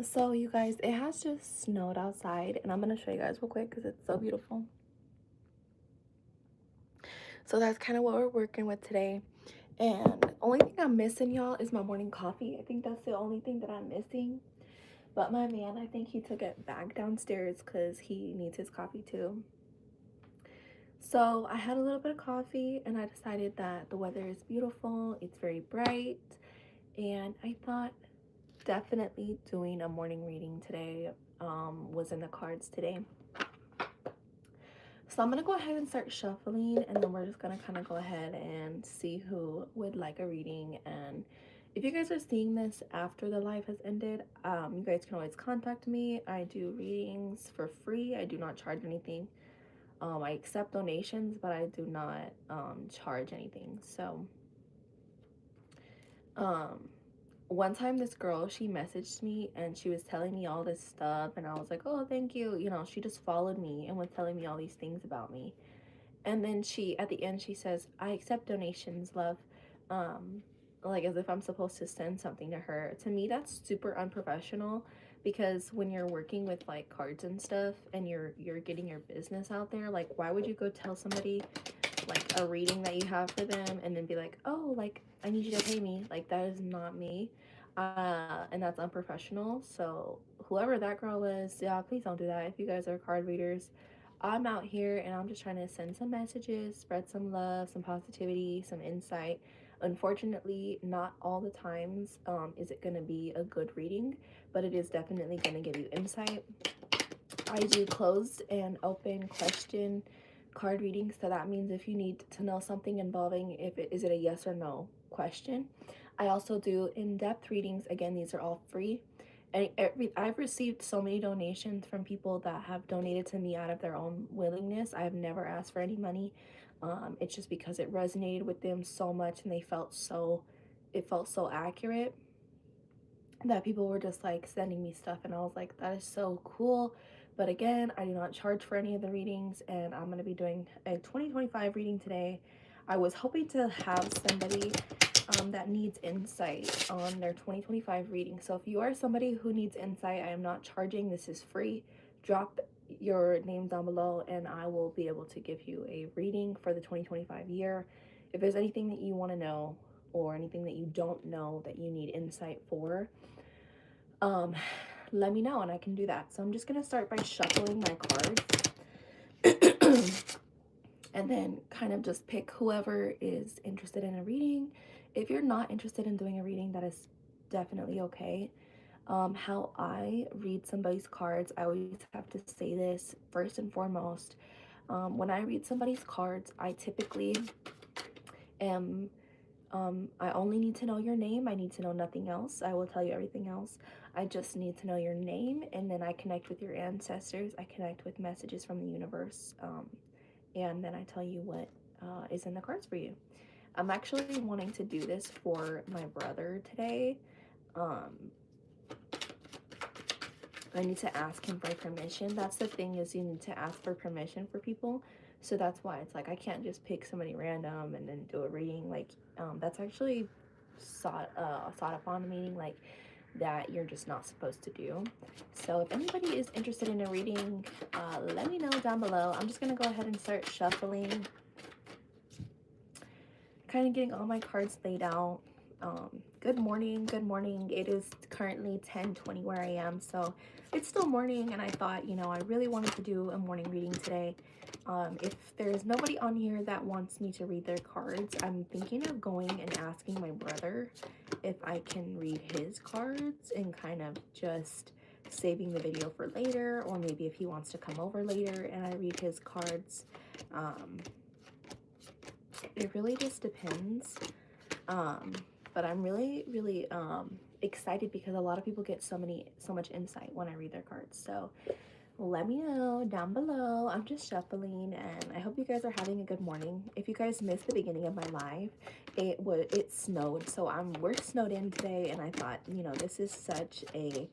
So you guys, it has just snowed outside and I'm gonna show you guys real quick because it's so beautiful. So that's kind of what we're working with today. And the only thing I'm missing, y'all, is my morning coffee. I think that's the only thing that I'm missing. But my man, I think he took it back downstairs because he needs his coffee too. So I had a little bit of coffee and I decided that the weather is beautiful. It's very bright. And I thought definitely doing a morning reading today was in the cards today. So I'm gonna go ahead and start shuffling, and then we're just gonna kind of go ahead and see who would like a reading. And if you guys are seeing this after the live has ended, you guys can always contact me. I do readings for free. I do not charge anything. I accept donations, but I do not charge anything. So um one time this girl, she messaged me and she was telling me all this stuff, and I was like, oh, thank you. You know, she just followed me and was telling me all these things about me. And then she, at the end, she says, I accept donations, love. Um, like as if I'm supposed to send something to her. To me, that's super unprofessional, because when you're working with like cards and stuff and you're getting your business out there, like why would you go tell somebody like a reading that you have for them and then be like, oh, like I need you to pay me? Like that is not me. And that's unprofessional. So whoever that girl is, yeah, please don't do that. If you guys are card readers, I'm out here and I'm just trying to send some messages, spread some love, some positivity, some insight. Unfortunately, not all the times is it going to be a good reading, but it is definitely going to give you insight. I do closed and open question card readings, so that means if you need to know something involving if it is it a yes or no question. I also do in-depth readings. Again, these are all free. And I've received so many donations from people that have donated to me out of their own willingness. I've never asked for any money. It's just because it resonated with them so much and it felt so accurate that people were just like sending me stuff, and I was like, that is so cool. But again, I do not charge for any of the readings, and I'm going to be doing a 2025 reading today. I was hoping to have somebody that needs insight on their 2025 reading. So if you are somebody who needs insight, I am not charging. This is free. Drop your name down below and I will be able to give you a reading for the 2025 year. If there's anything that you want to know or anything that you don't know that you need insight for, um let me know and I can do that. So I'm just gonna start by shuffling my cards and then kind of just pick whoever is interested in a reading. If you're not interested in doing a reading, that is definitely okay. How I read somebody's cards, I always have to say this first and foremost. When I read somebody's cards, I typically am I only need to know your name. I need to know nothing else. I will tell you everything else. I just need to know your name, and then I connect with your ancestors. I connect with messages from the universe, and then I tell you what is in the cards for you. I'm actually wanting to do this for my brother today. Um, I need to ask him for permission. That's the thing, is you need to ask for permission for people. So that's why it's like I can't just pick somebody random and then do a reading. Like that's actually sought upon, meaning like that you're just not supposed to do. So if anybody is interested in a reading, let me know down below. I'm just gonna go ahead and start shuffling, kind of getting all my cards laid out. Good morning, good morning. It is currently 10:20 where I am, so it's still morning, and I thought, you know, I really wanted to do a morning reading today. If there's nobody on here that wants me to read their cards, I'm thinking of going and asking my brother if I can read his cards and kind of just saving the video for later, or maybe if he wants to come over later and I read his cards. It really just depends. um but I'm really excited because a lot of people get so much insight when I read their cards. So let me know down below. I'm just shuffling and I hope you guys are having a good morning. If you guys missed the beginning of my live, it snowed, so we're snowed in today, and I thought, you know, this is such a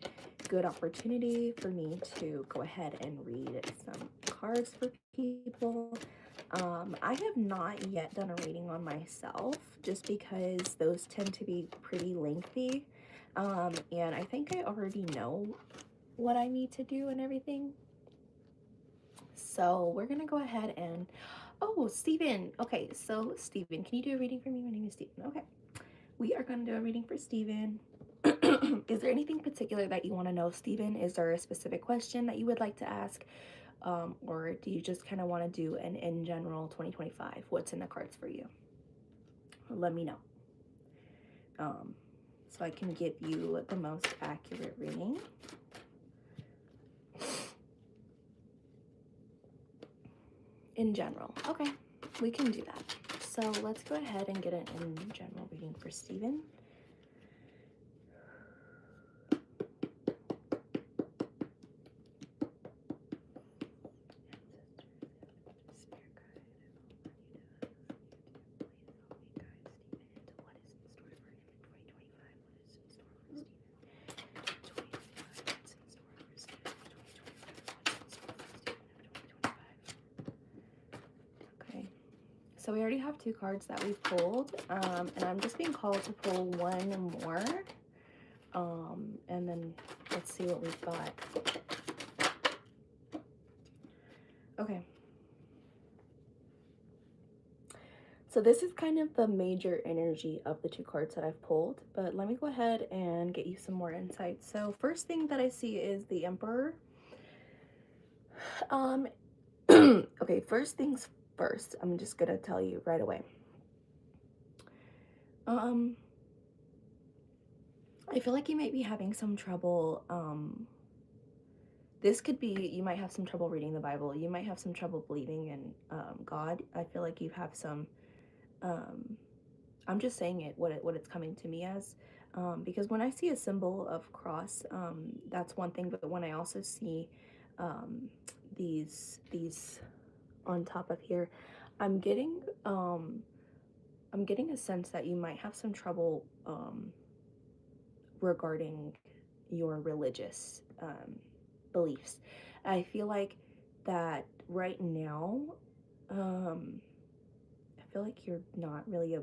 good opportunity for me to go ahead and read some cards for people. I have not yet done a reading on myself just because those tend to be pretty lengthy. And I think I already know what I need to do and everything. So we're gonna go ahead and, oh, Steven. Okay, so Steven, can you do a reading for me? My name is Steven. Okay. We are gonna do a reading for Steven. Is there anything particular that you want to know, Steven? Is there a specific question that you would like to ask? Or do you just kind of want to do an in general 2025? What's in the cards for you? Let me know. So I can give you the most accurate reading. In general. Okay, we can do that. So let's go ahead and get an in general reading for Steven. So we already have 2 cards that we've pulled, and I'm just being called to pull one more, and then let's see what we've got. Okay. So this is kind of the major energy of the 2 cards that I've pulled, but let me go ahead and get you some more insight. So first thing that I see is the Emperor. Okay, first things first, I'm just gonna tell you right away. I feel like you might be having some trouble. This could be, you might have some trouble reading the Bible. You might have some trouble believing in God. I feel like you have some, I'm just saying it, what it's coming to me as. Because when I see a symbol of cross, that's one thing. But when I also see these on top of here, I'm getting a sense that you might have some trouble regarding your religious beliefs. I feel like that right now, I feel like you're not really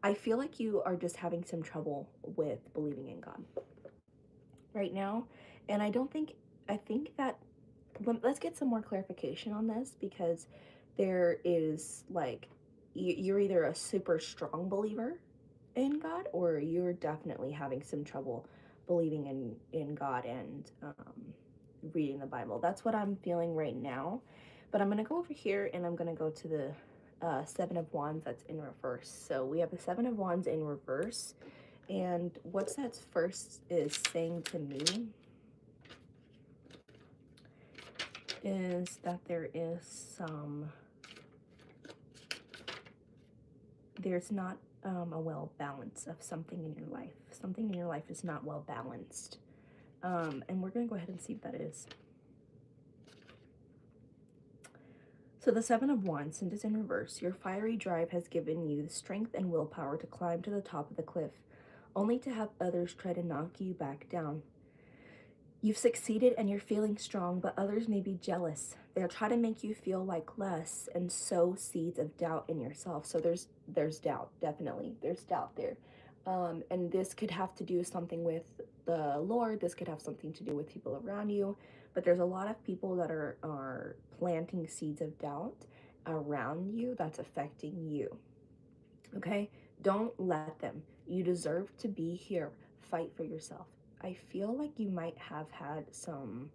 I feel like you are just having some trouble with believing in God right now. And I think that, let's get some more clarification on this, because there is like, you're either a super strong believer in God, or you're definitely having some trouble believing in God and reading the Bible. That's what I'm feeling right now. But I'm going to go over here and I'm going to go to the Seven of Wands that's in reverse. So we have the Seven of Wands in reverse. And what that's first is saying to me is that there's not a well balance of something in your life. Something in your life is not well balanced. And we're going to go ahead and see what that is. So the Seven of Wands, since it's in reverse, your fiery drive has given you the strength and willpower to climb to the top of the cliff, only to have others try to knock you back down. You've succeeded and you're feeling strong, but others may be jealous. They'll try to make you feel like less and sow seeds of doubt in yourself. So there's doubt, definitely. There's doubt there. And this could have to do something with the Lord. This could have something to do with people around you. But there's a lot of people that are planting seeds of doubt around you that's affecting you. Okay? Don't let them. You deserve to be here. Fight for yourself. I feel like you might have had some,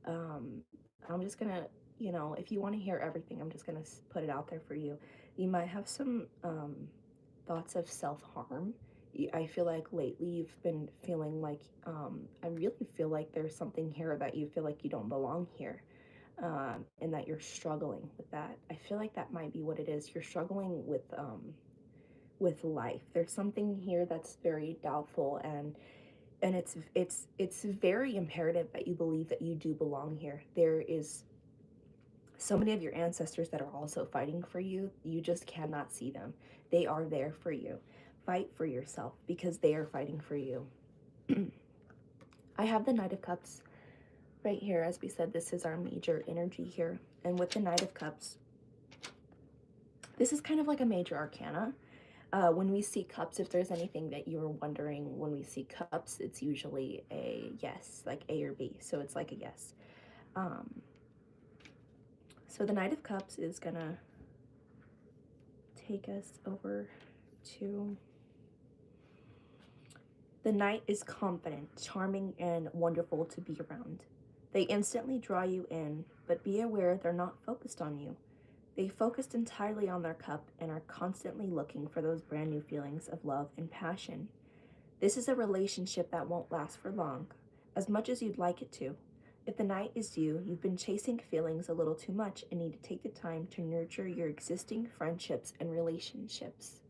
I'm just gonna, if you want to hear everything, I'm just gonna put it out there for you. You might have some thoughts of self-harm. I feel like lately you've been feeling like, I really feel like there's something here that you feel like you don't belong here, and that you're struggling with that. I feel like that might be what it is. You're struggling with life. There's something here that's very doubtful, and it's very imperative that you believe that you do belong here. There is so many of your ancestors that are also fighting for you. You just cannot see them. They are there for you. Fight for yourself because they are fighting for you. I have the Knight of Cups right here. As we said, this is our major energy here. And with the Knight of Cups, this is kind of like a major arcana. When we see cups, if there's anything that you were wondering, when we see cups, it's usually a yes, like A or B. So it's like a yes. Um, so the Knight of Cups is gonna take us over to the Knight is confident, charming, and wonderful to be around. They instantly draw you in, but be aware they're not focused on you. They focused entirely on their cup and are constantly looking for those brand new feelings of love and passion. This is a relationship that won't last for long, as much as you'd like it to. If the Knight is you, you've been chasing feelings a little too much and need to take the time to nurture your existing friendships and relationships.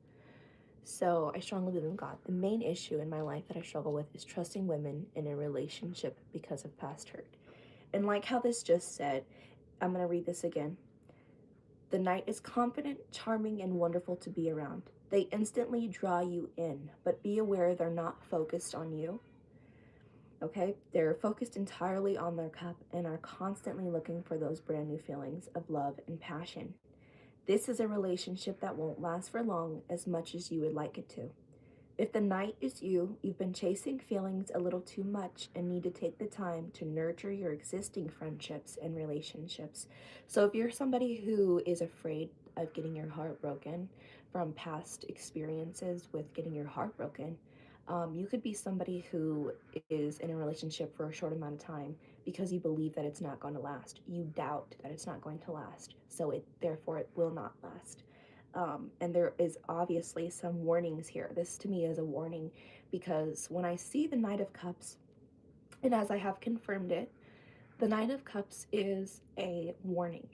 So I strongly believe in God. The main issue in my life that I struggle with is trusting women in a relationship because of past hurt. And like how this just said, I'm going to read this again. The Knight is confident, charming, and wonderful to be around. They instantly draw you in, but be aware they're not focused on you. Okay? They're focused entirely on their cup and are constantly looking for those brand new feelings of love and passion. This is a relationship that won't last for long as much as you would like it to. If the Knight is you, you've been chasing feelings a little too much and need to take the time to nurture your existing friendships and relationships. So, if you're somebody who is afraid of getting your heart broken from past experiences with getting your heart broken, you could be somebody who is in a relationship for a short amount of time because you believe that it's not going to last. You doubt that it's not going to last. So, therefore, it will not last. And there is obviously some warnings here. This to me is a warning because when I see the Knight of Cups, and as I have confirmed it, the Knight of Cups is a warning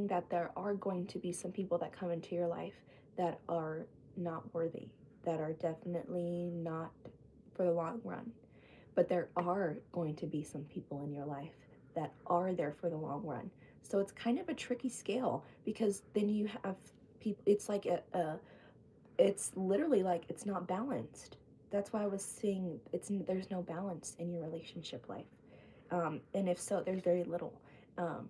that there are going to be some people that come into your life that are not worthy, that are definitely not for the long run. But there are going to be some people in your life that are there for the long run. So it's kind of a tricky scale because then you have people, it's like it's literally like it's not balanced. That's why I was saying there's no balance in your relationship life. And if so, there's very little. Um,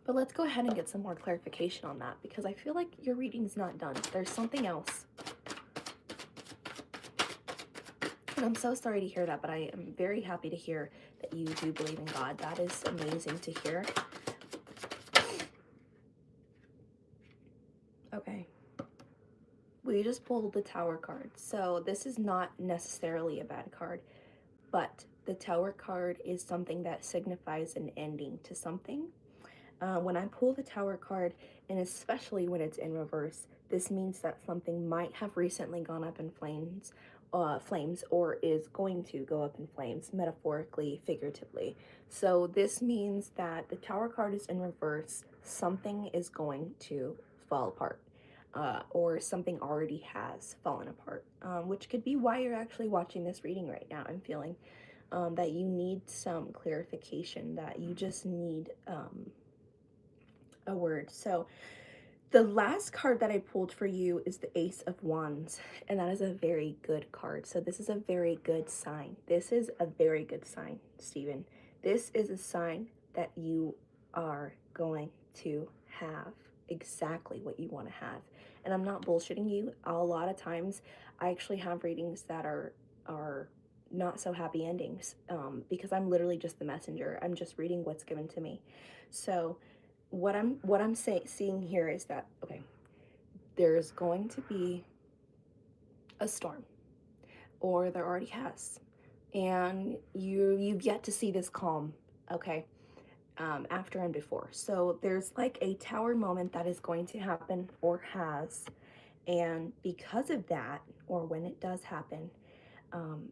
but let's go ahead and get some more clarification on that because I feel like your reading's not done. There's something else. And I'm so sorry to hear that, but I am very happy to hear that you do believe in God. That is amazing to hear. Okay. We just pulled the Tower card. So this is not necessarily a bad card, but the Tower card is something that signifies an ending to something. When I pull the Tower card, and especially when it's in reverse, this means that something might have recently gone up in flames, or is going to go up in flames, metaphorically, figuratively. So this means that the Tower card is in reverse. Something is going to fall apart. Or something already has fallen apart, which could be why you're actually watching this reading right now. I'm feeling that you need some clarification, that you just need a word. So the last card that I pulled for you is the Ace of Wands, and that is a very good card. So this is a very good sign. This is a very good sign, Stephen. This is a sign that you are going to have exactly what you want to have. And I'm not bullshitting you. A lot of times I actually have readings that are not so happy endings, because I'm literally just the messenger. I'm just reading what's given to me. So what I'm seeing here is that, okay, there's going to be a storm, or there already has, and you've yet to see this calm. Okay. After and before, so there's like a tower moment that is going to happen or has, and because of that, or when it does happen, um,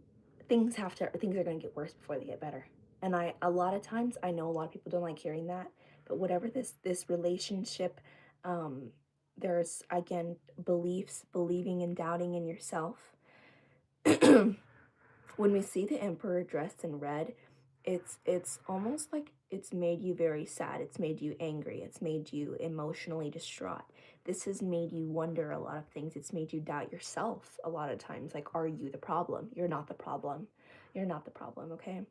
things are going to get worse before they get better. And a lot of times, I know a lot of people don't like hearing that, but whatever this relationship, um there's again beliefs, believing and doubting in yourself. When we see the emperor dressed in red, it's almost like it's made you very sad, it's made you angry, it's made you emotionally distraught. This has made you wonder a lot of things. It's made you doubt yourself a lot of times, like, are you the problem? You're not the problem. You're not the problem. Okay.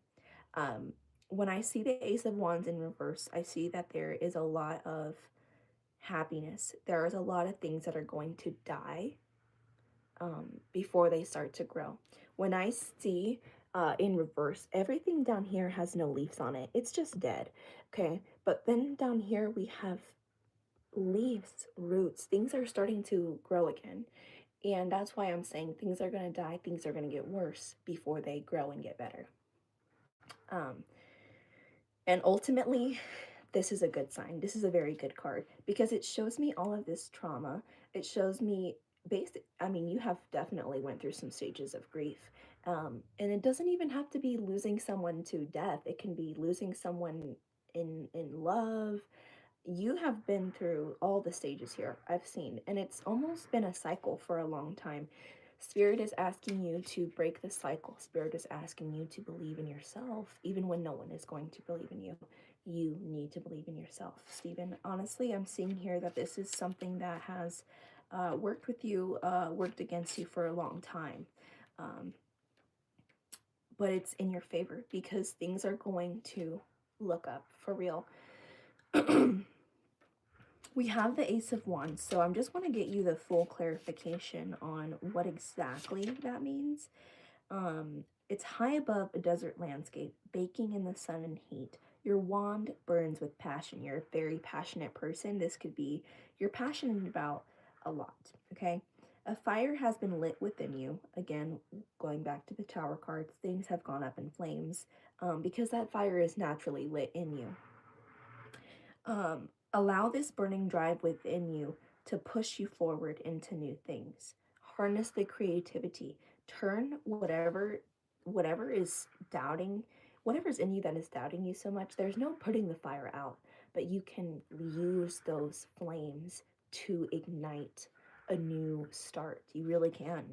um when I see the Ace of Wands in reverse, I see that there is a lot of happiness. There is a lot of things that are going to die, before they start to grow. When I see in reverse, everything down here has no leaves on it. It's just dead. Okay. But then down here we have leaves, roots. Things are starting to grow again. And that's why I'm saying things are going to die, things are going to get worse before they grow and get better. Um, and ultimately, this is a good sign. This is a very good card because it shows me all of this trauma. It shows me I mean, you have definitely went through some stages of grief. And it doesn't even have to be losing someone to death. It can be losing someone in love. You have been through all the stages here I've seen, and it's almost been a cycle for a long time. Spirit is asking you to break the cycle. Spirit is asking you to believe in yourself, even when no one is going to believe in you. You need to believe in yourself, Stephen. Honestly, I'm seeing here that this is something that has worked with you, worked against you for a long time. Um, but it's in your favor because things are going to look up for real. We have the Ace of Wands, so I'm just want to get you the full clarification on what exactly that means. It's high above a desert landscape, baking in the sun and heat. Your wand burns with passion. You're a very passionate person. This could be you're passionate about a lot, okay? A fire has been lit within you. Again, going back to the Tower cards, things have gone up in flames because that fire is naturally lit in you. Allow this burning drive within you to push you forward into new things. Harness the creativity. Turn whatever is doubting, whatever's in you that is doubting you so much. There's no putting the fire out, but you can use those flames to ignite a new start. You really can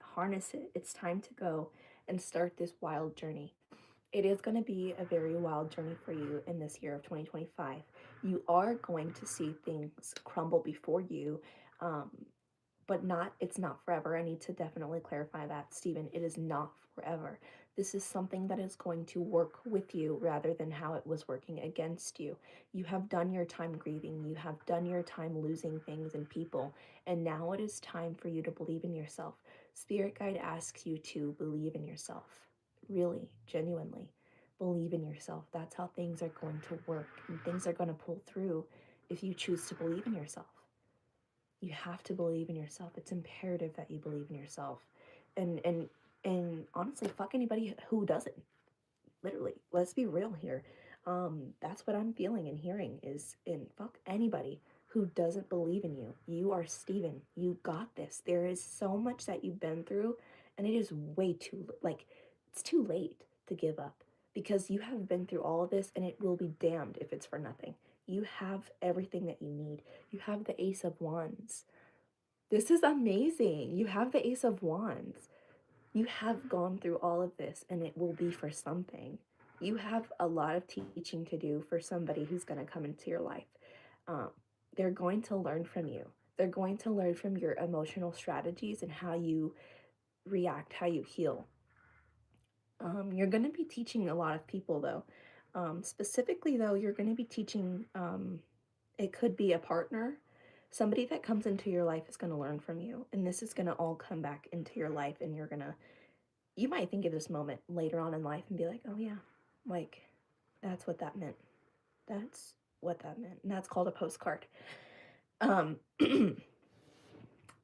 harness it. It's time to go and start this wild journey. It is going to be a very wild journey for you in this year of 2025. You are going to see things crumble before you, um, but it's not forever. I need to definitely clarify that, Stephen. It is not forever. This is something that is going to work with you rather than how it was working against you. You have done your time grieving, you have done your time losing things and people, and now it is time for you to believe in yourself. Spirit Guide asks you to believe in yourself. Really, genuinely. Believe in yourself. That's how things are going to work, and things are going to pull through if you choose to believe in yourself. You have to believe in yourself. It's imperative that you believe in yourself. And honestly, fuck anybody who doesn't. Literally, let's be real here. That's what I'm feeling and hearing is in fuck anybody who doesn't believe in you. You are Steven. You got this. There is so much that you've been through, and it is way too like it's too late to give up because you have been through all of this, and it will be damned if it's for nothing. You have everything that you need. You have the Ace of Wands. This is amazing. You have the Ace of Wands. You have gone through all of this and it will be for something. You have a lot of teaching to do for somebody who's going to come into your life. Um, they're going to learn from you. They're going to learn from your emotional strategies and how you react, how you heal. You're going to be teaching a lot of people, though. Specifically, though, you're going to be teaching, it could be a partner. Somebody that comes into your life is going to learn from you. And this is going to all come back into your life, and you might think of this moment later on in life and be like, oh yeah, like that's what that meant. That's what that meant. And that's called a postcard. Um,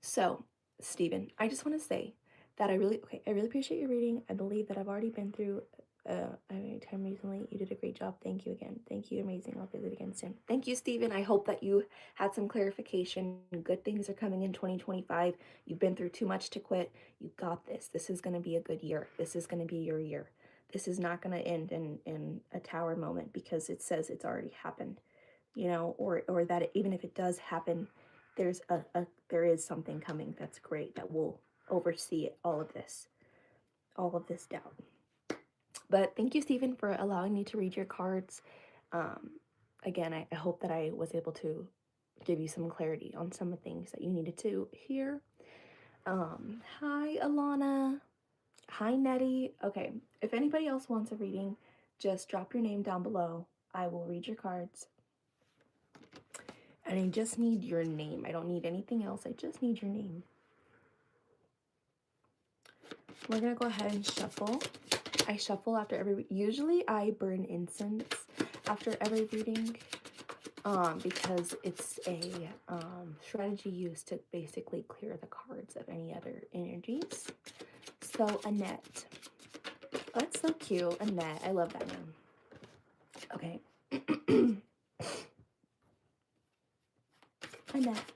so, Stephen, I just want to say that I really appreciate your reading. I believe that I've already been through a time recently. You did a great job. Thank you again. Thank you. Amazing. I'll visit again soon. Thank you, Stephen. I hope that you had some clarification. Good things are coming in 2025. You've been through too much to quit. You got this. This is going to be a good year. This is going to be your year. This is not going to end in a tower moment because it says it's already happened, or that even if it does happen, there is something coming that's great that will oversee all of this doubt. But thank you, Stephen, for allowing me to read your cards. Um, Again, I hope that I was able to give you some clarity on some of the things that you needed to hear. Hi, Alana. Hi, Nettie. Okay, if anybody else wants a reading, just drop your name down below. I will read your cards. And I just need your name. I don't need anything else. I just need your name. we're gonna go ahead and shuffle. I shuffle after every, usually I burn incense after every reading, because it's a strategy used to basically clear the cards of any other energies. So Annette, that's so cute. Annette, I love that name. Okay. Annette.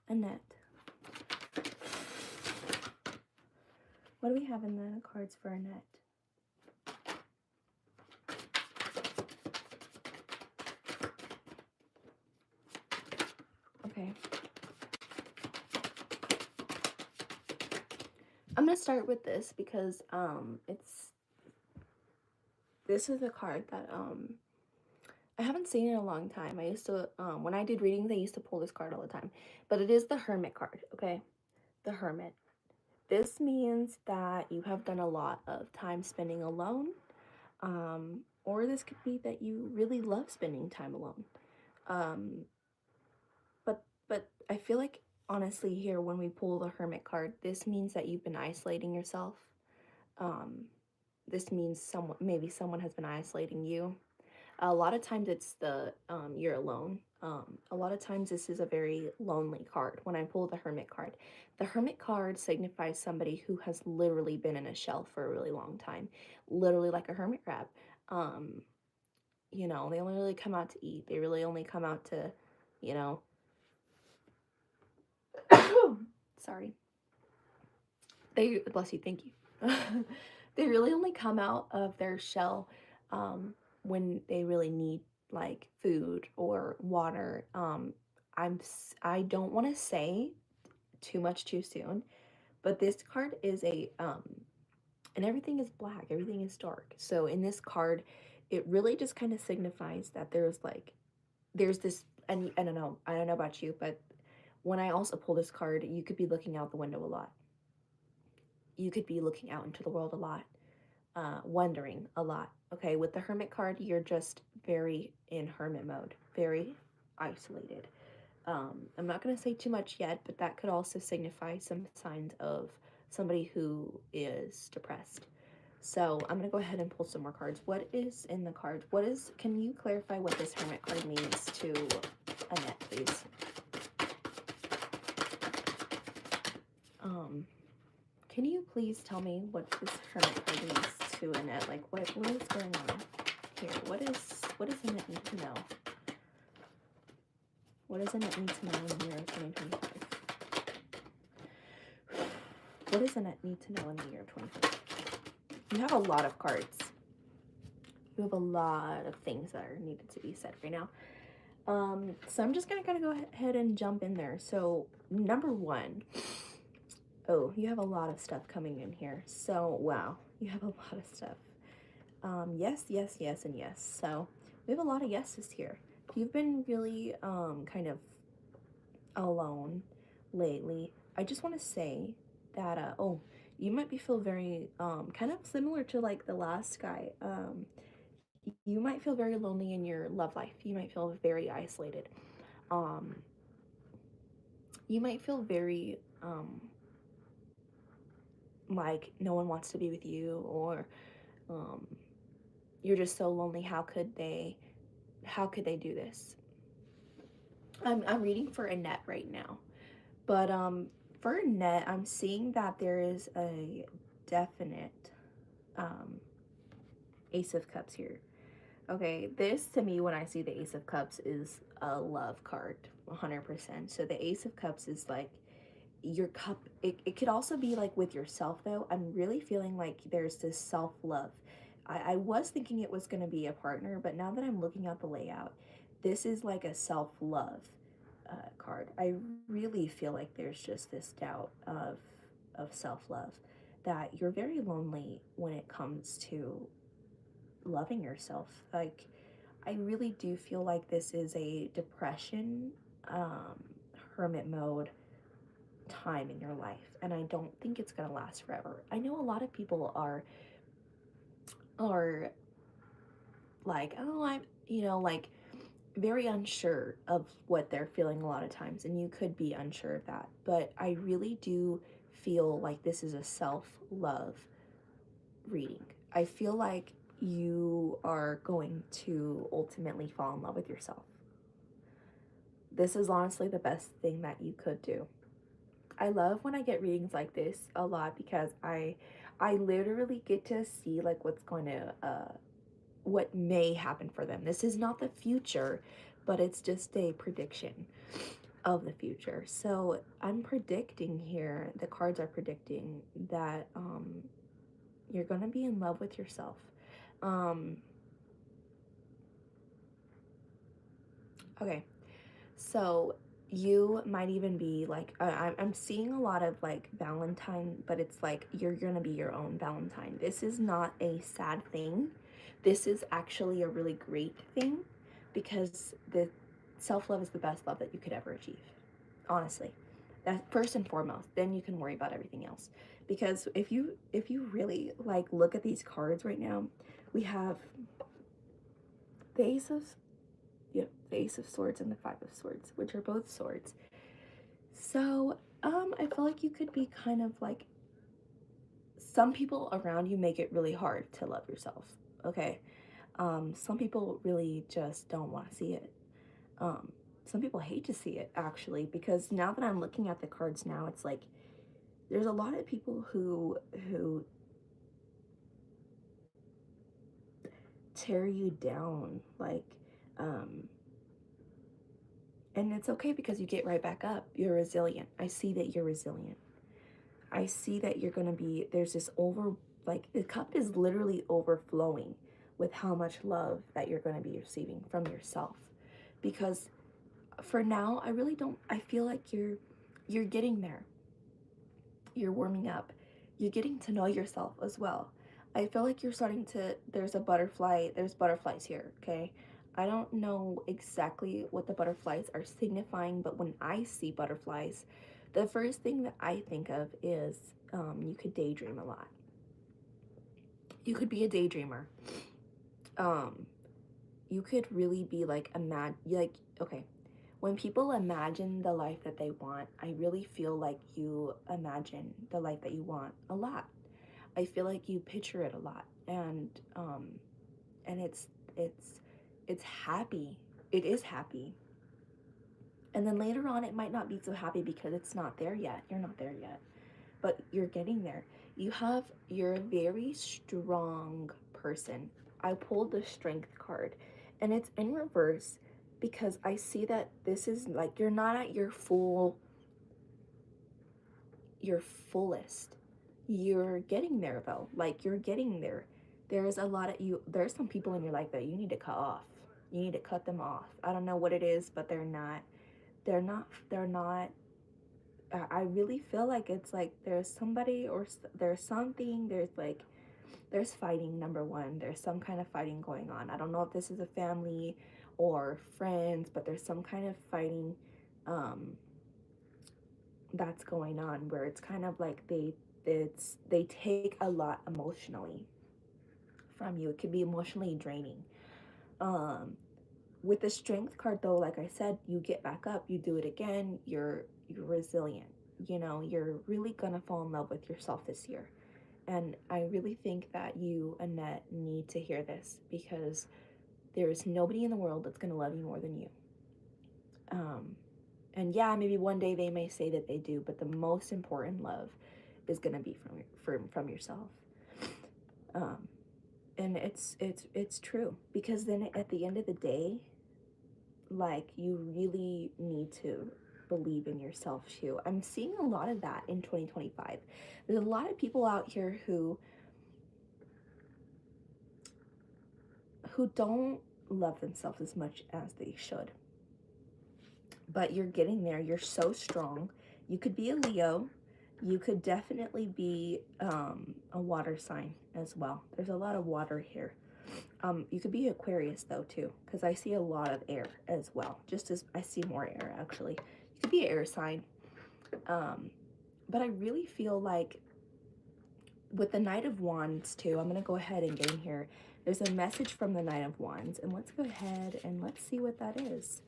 Annette. What do we have in the cards for Annette? Okay. I'm gonna start with this because this is a card that I haven't seen in a long time. I used to when I did readings, I used to pull this card all the time. But it is the Hermit card, okay? The Hermit. This means that you have done a lot of time spending alone. Or this could be that you really love spending time alone. Um, but I feel like honestly here when we pull the Hermit card, this means that you've been isolating yourself. Um, this means maybe someone has been isolating you. A lot of times it's the you're alone. A lot of times this is a very lonely card. When I pull the Hermit card signifies somebody who has literally been in a shell for a really long time, literally like a hermit crab. Um, you know, they only really come out to eat. They really only come out to, you know, sorry. They bless you, thank you. They really only come out of their shell when they really need like food or water. I don't want to say too much too soon, but this card is a and everything is black, everything is dark. So in this card, it really just kind of signifies that there's this, and I don't know about you, but when I also pull this card, you could be looking out the window a lot. You could be looking out into the world a lot, wondering a lot. Okay, with the Hermit card, you're just very in hermit mode, very isolated. I'm not going to say too much yet, but that could also signify some signs of somebody who is depressed. So I'm going to go ahead and pull some more cards. What is in the cards? Can you clarify what this Hermit card means to Annette, please? Can you please tell me what this Hermit card means to Annette? Like, what is going on here? What does Annette need to know? What does Annette need to know in the year 2025? What does Annette need to know in the year 2025? You have a lot of cards. You have a lot of things that are needed to be said right now. So I'm just gonna kind of go ahead and jump in there. So number one, oh, you have a lot of stuff coming in here. So wow, you have a lot of stuff. Yes, yes, yes, and yes. So we have a lot of yeses here. You've been really kind of alone lately. I just want to say that oh, you might be feel very kind of similar to like the last guy. You might feel very lonely in your love life. You might feel very isolated. Um, you might feel very like no one wants to be with you, or um, you're just so lonely. How could they do this? I'm reading for Annette right now, but for Annette, I'm seeing that there is a definite Ace of Cups here. Okay, this to me, when I see the Ace of Cups, is a love card, 100%. So the Ace of Cups is like your cup. It could also be like with yourself, though. I'm really feeling like there's this self love. I was thinking it was going to be a partner, but now that I'm looking at the layout, this is like a self love card. I really feel like there's just this doubt of self love, that you're very lonely when it comes to loving yourself. Like, I really do feel like this is a depression, hermit mode time in your life, and I don't think it's gonna last forever. I know a lot of people are like, oh, I'm, like very unsure of what they're feeling a lot of times, and you could be unsure of that. But I really do feel like this is a self-love reading. I feel like you are going to ultimately fall in love with yourself. This is honestly the best thing that you could do. I love when I get readings like this a lot because I literally get to see like what's going to what may happen for them. This is not the future, but it's just a prediction of the future. So I'm predicting here, the cards are predicting that you're gonna be in love with yourself. Um, okay, so you might even be like, I'm seeing a lot of like Valentine, but it's like you're gonna be your own Valentine. This is not a sad thing. This is actually a really great thing because the self-love is the best love that you could ever achieve. Honestly. That's first and foremost. Then you can worry about everything else. Because if you really like look at these cards right now, we have the ace of the Ace of Swords and the Five of Swords, which are both swords. So, I feel like you could be kind of like some people around you make it really hard to love yourself. Okay. Some people really just don't want to see it. Um, some people hate to see it actually, because now that I'm looking at the cards now, it's like there's a lot of people who tear you down, like, um, and it's okay because you get right back up. You're resilient. I see that you're resilient. I see that you're gonna be, there's this like the cup is literally overflowing with how much love that you're gonna be receiving from yourself. Because for now, I really don't, I feel like you're getting there. You're warming up. You're getting to know yourself as well. I feel like you're starting to, there's butterflies here, okay? I don't know exactly what the butterflies are signifying, but when I see butterflies, the first thing that I think of is you could daydream a lot. You could be a daydreamer. Um, you could really be like, okay, when people imagine the life that they want, I really feel like you imagine the life that you want a lot. I feel like you picture it a lot, and it's it's happy. It is happy. And then later on, it might not be so happy because it's not there yet. You're not there yet, but you're getting there. You're a very strong person. I pulled the strength card, and it's in reverse because I see that this is like you're not at your fullest. You're getting there though. Like you're getting there. There's a lot of you there's some people in your life that you need to cut off. You need to cut them off. I don't know what it is, but they're not I really feel like it's like there's somebody or there's something, there's fighting. Number one, there's some kind of fighting going on. I don't know if this is a family or friends, but there's some kind of fighting um that's going on where it's kind of like they take a lot emotionally from you. It could be emotionally draining. Um, with the strength card though, like I said, you get back up, you do it again, you're resilient. You know, you're really gonna fall in love with yourself this year. And I really think that you, Annette, need to hear this because there is nobody in the world that's gonna love you more than you. Um, and yeah, maybe one day they may say that they do, but the most important love is gonna be from yourself. Um, and it's true because then at the end of the day, like you really need to believe in yourself too. I'm seeing a lot of that in 2025. There's a lot of people out here who don't love themselves as much as they should. But you're getting there. You're so strong. You could be a Leo. You could definitely be a water sign as well. There's a lot of water here. You could be Aquarius though too, because I see a lot of air as well. Just as I see more air actually. You could be an air sign. But I really feel like with the Knight of Wands too, I'm going to go ahead and get in here. There's a message from the Knight of Wands, and let's go ahead and let's see what that is.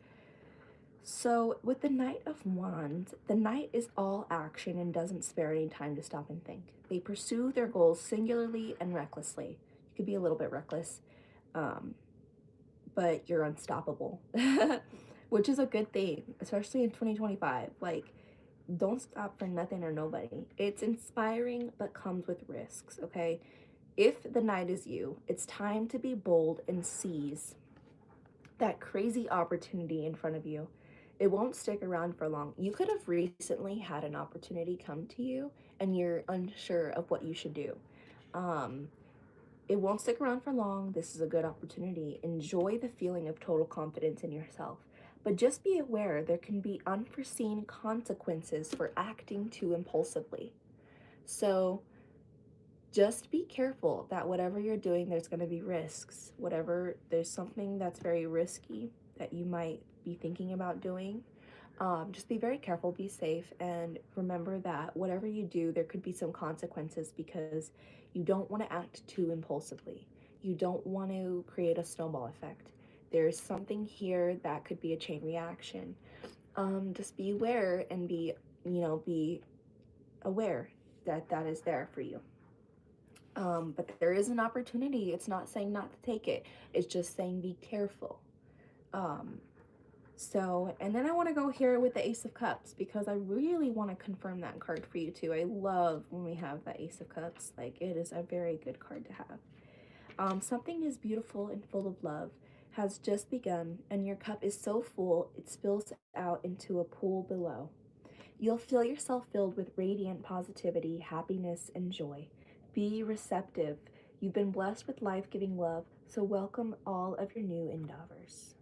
So with the Knight of Wands, the Knight is all action and doesn't spare any time to stop and think. They pursue their goals singularly and recklessly. You could be a little bit reckless, but you're unstoppable, which is a good thing, especially in 2025. Like, don't stop for nothing or nobody. It's inspiring, but comes with risks, okay? If the Knight is you, it's time to be bold and seize that crazy opportunity in front of you. It won't stick around for long. You could have recently had an opportunity come to you and you're unsure of what you should do. It won't stick around for long. This is a good opportunity. Enjoy the feeling of total confidence in yourself. But just be aware there can be unforeseen consequences for acting too impulsively. So just be careful that whatever you're doing, there's going to be risks. Whatever, there's something that's very risky that you might be thinking about doing. Just be very careful, be safe, and remember that whatever you do, there could be some consequences because you don't want to act too impulsively. You don't want to create a snowball effect. There's something here that could be a chain reaction. Just be aware and be aware that that is there for you. But there is an opportunity. It's not saying not to take it. It's just saying be careful. And then I want to go here with the Ace of Cups because I really want to confirm that card for you too. I love when we have the Ace of Cups. Like, it is a very good card to have. Something is beautiful and full of love has just begun, and your cup is so full it spills out into a pool below. You'll feel yourself filled with radiant positivity, happiness, and joy. Be receptive. You've been blessed with life-giving love, so welcome all of your new endeavors.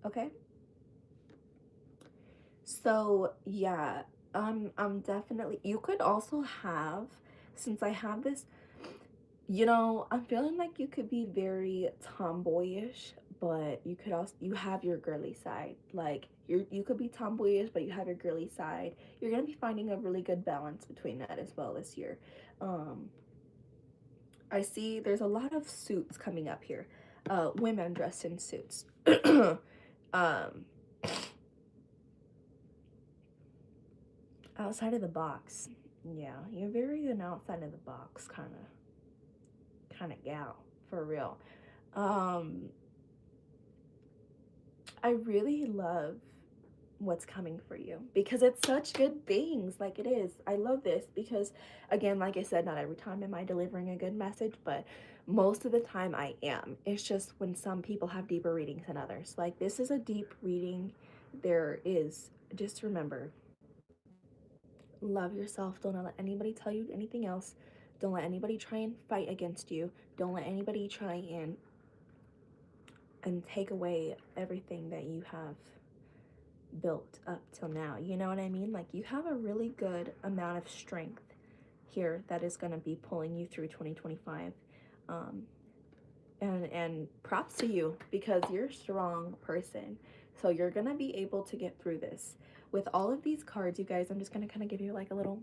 Okay? So, yeah, I'm definitely, you could also have, since I have this, I'm feeling like you could be very tomboyish, but you could also, you have your girly side. Like, you could be tomboyish, but you have your girly side. You're gonna be finding a really good balance between that as well this year. I see there's a lot of suits coming up here. Women dressed in suits. um, Outside of the box. Yeah, you're very an outside of the box kind of gal, for real. I really love what's coming for you because it's such good things. Like, it is. I love this because, again, like I said, not every time am I delivering a good message, but most of the time I am. It's just when some people have deeper readings than others. Like, this is a deep reading. There is, just remember, love yourself. Don't let anybody tell you anything else. Don't let anybody try and fight against you. Don't let anybody try and take away everything that you have built up till now. You know what I mean? Like, you have a really good amount of strength here that is going to be pulling you through 2025. And props to you because you're a strong person. So you're going to be able to get through this. With all of these cards, you guys, I'm just going to kind of give you like a little.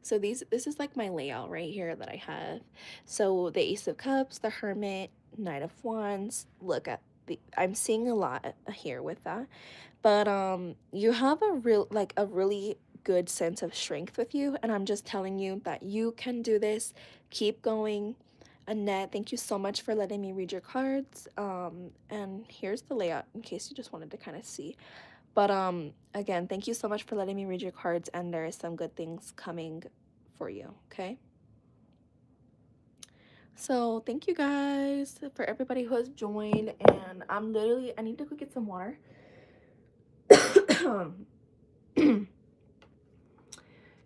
So this is like my layout right here that I have. So the Ace of Cups, the Hermit, Knight of Wands. Look at I'm seeing a lot here with that. But you have a really good sense of strength with you, and I'm just telling you that you can do this. Keep going. Annette, thank you so much for letting me read your cards. And here's the layout in case you just wanted to kind of see. But again, thank you so much for letting me read your cards, and there is some good things coming for you, okay? So thank you guys for everybody who has joined, and I need to go get some water.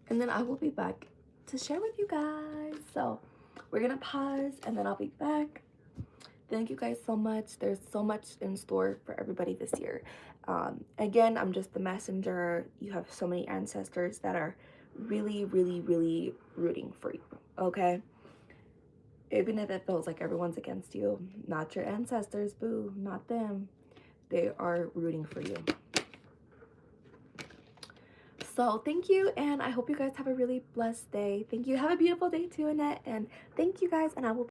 And then I will be back to share with you guys. So we're gonna pause and then I'll be back. Thank you guys so much. There's so much in store for everybody this year. Again, I'm just the messenger. You have so many ancestors that are really, really, really rooting for you, okay? Even if it feels like everyone's against you, not your ancestors, boo, not them. They are rooting for you. So thank you, and I hope you guys have a really blessed day. Thank you. Have a beautiful day too, Annette, and thank you guys, and I will